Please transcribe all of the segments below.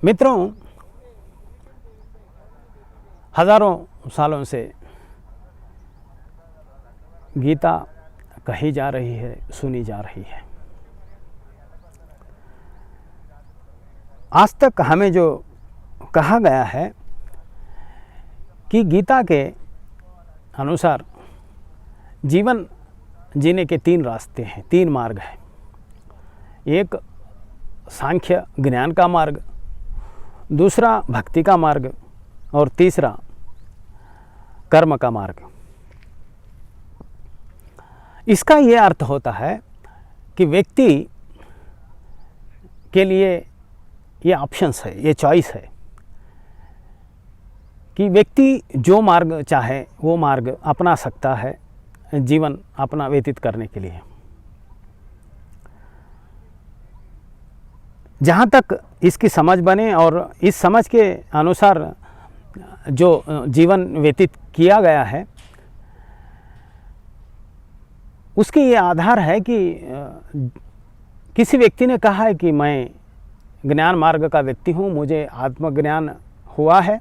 मित्रों, हजारों सालों से गीता कही जा रही है, सुनी जा रही है। आज तक हमें जो कहा गया है कि गीता के अनुसार जीवन जीने के 3 रास्ते हैं, 3 मार्ग हैं। एक सांख्य ज्ञान का मार्ग, दूसरा भक्ति का मार्ग और तीसरा कर्म का मार्ग। इसका ये अर्थ होता है कि व्यक्ति के लिए ये ऑप्शंस है, ये चॉइस है कि व्यक्ति जो मार्ग चाहे वो मार्ग अपना सकता है जीवन अपना व्यतीत करने के लिए। जहाँ तक इसकी समझ बने और इस समझ के अनुसार जो जीवन व्यतीत किया गया है, उसके ये आधार है कि किसी व्यक्ति ने कहा है कि मैं ज्ञान मार्ग का व्यक्ति हूँ, मुझे आत्मज्ञान हुआ है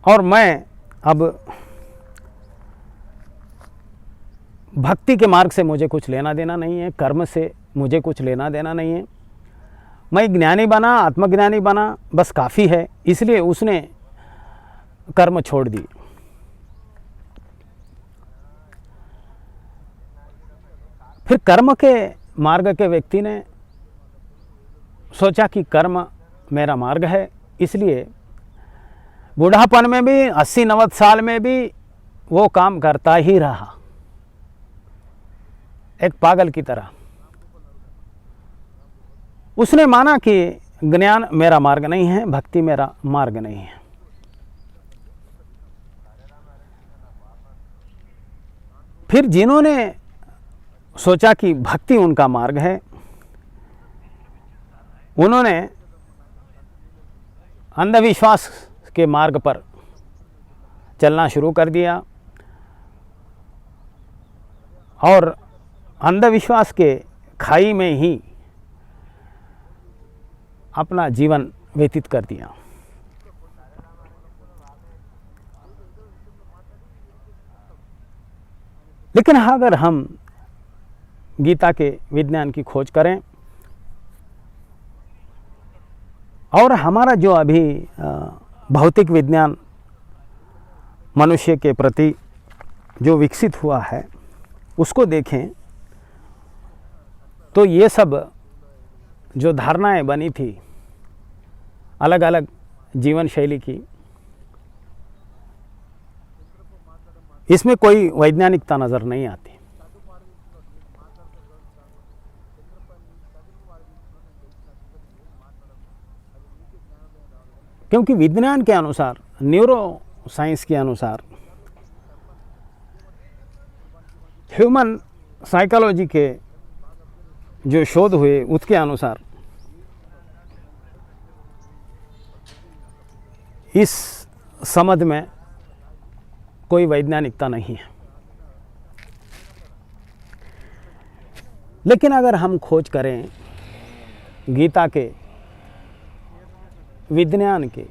और मैं अब भक्ति के मार्ग से मुझे कुछ लेना देना नहीं है, कर्म से मुझे कुछ लेना देना नहीं है, मैं ज्ञानी बना, आत्मज्ञानी बना, बस काफ़ी है। इसलिए उसने कर्म छोड़ दी। फिर कर्म के मार्ग के व्यक्ति ने सोचा कि कर्म मेरा मार्ग है, इसलिए बुढ़ापन में भी 80-90 साल में भी वो काम करता ही रहा, एक पागल की तरह। उसने माना कि ज्ञान मेरा मार्ग नहीं है, भक्ति मेरा मार्ग नहीं है। फिर जिन्होंने सोचा कि भक्ति उनका मार्ग है, उन्होंने अंधविश्वास के मार्ग पर चलना शुरू कर दिया और अंधविश्वास के खाई में ही अपना जीवन व्यतीत कर दिया। लेकिन अगर हम गीता के विज्ञान की खोज करें और हमारा जो अभी भौतिक विज्ञान मनुष्य के प्रति जो विकसित हुआ है उसको देखें, तो ये सब जो धारणाएं बनी थी अलग अलग जीवन शैली की, इसमें कोई वैज्ञानिकता नज़र नहीं आती। क्योंकि विज्ञान के अनुसार, न्यूरो साइंस के अनुसार, ह्यूमन साइकोलॉजी के जो शोध हुए उसके अनुसार इस समझ में कोई वैज्ञानिकता नहीं है। लेकिन अगर हम खोज करें गीता के विज्ञान के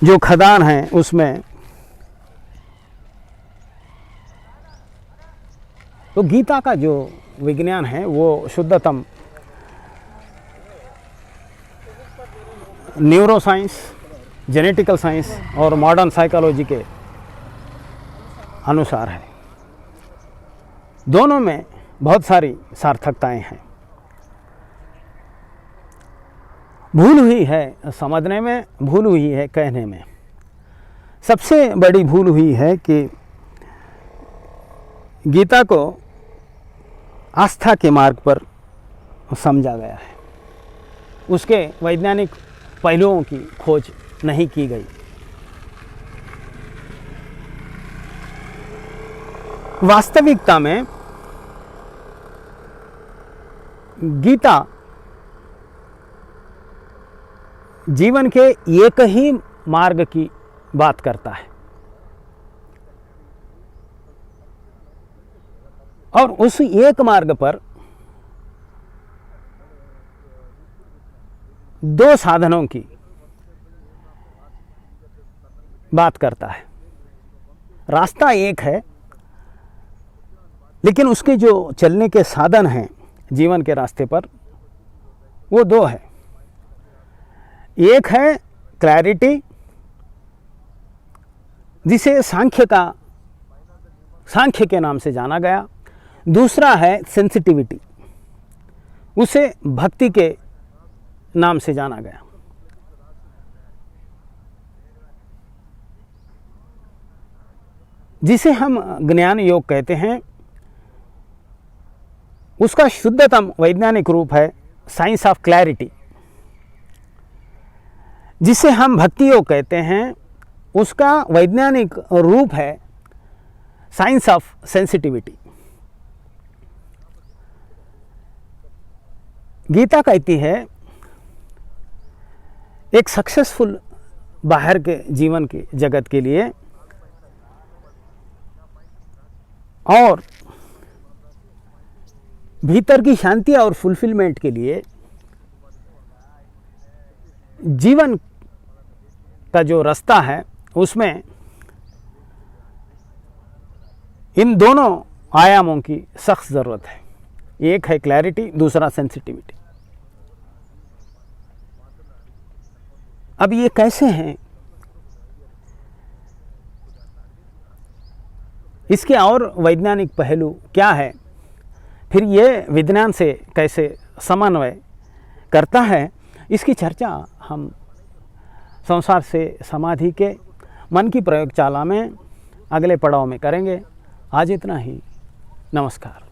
जो खदान हैं उसमें, तो गीता का जो विज्ञान है वो शुद्धतम न्यूरो साइंस, जेनेटिकल साइंस और मॉडर्न साइकोलॉजी के अनुसार है। दोनों में बहुत सारी सार्थकताएं हैं। भूल हुई है समझने में, भूल हुई है कहने में। सबसे बड़ी भूल हुई है कि गीता को आस्था के मार्ग पर समझा गया है, उसके वैज्ञानिक पहलुओं की खोज नहीं की गई। वास्तविकता में गीता जीवन के एक ही मार्ग की बात करता है और उस एक मार्ग पर दो साधनों की बात करता है। रास्ता एक है, लेकिन उसके जो चलने के साधन हैं जीवन के रास्ते पर, वो दो है। एक है क्लैरिटी, जिसे सांख्य के नाम से जाना गया। दूसरा है सेंसिटिविटी, उसे भक्ति के नाम से जाना गया। जिसे हम ज्ञान योग कहते हैं, उसका शुद्धतम वैज्ञानिक रूप है साइंस ऑफ क्लैरिटी। जिसे हम भक्ति योग कहते हैं, उसका वैज्ञानिक रूप है साइंस ऑफ सेंसिटिविटी। गीता कहती है एक सक्सेसफुल बाहर के जीवन के जगत के लिए और भीतर की शांति और फुलफिलमेंट के लिए जीवन का जो रास्ता है, उसमें इन दोनों आयामों की सख्त ज़रूरत है। एक है क्लैरिटी, दूसरा सेंसिटिविटी। अब ये कैसे हैं, इसके और वैज्ञानिक पहलू क्या है, फिर ये विज्ञान से कैसे समन्वय करता है, इसकी चर्चा हम संसार से समाधि के मन की प्रयोगशाला में अगले पड़ाव में करेंगे। आज इतना ही। नमस्कार।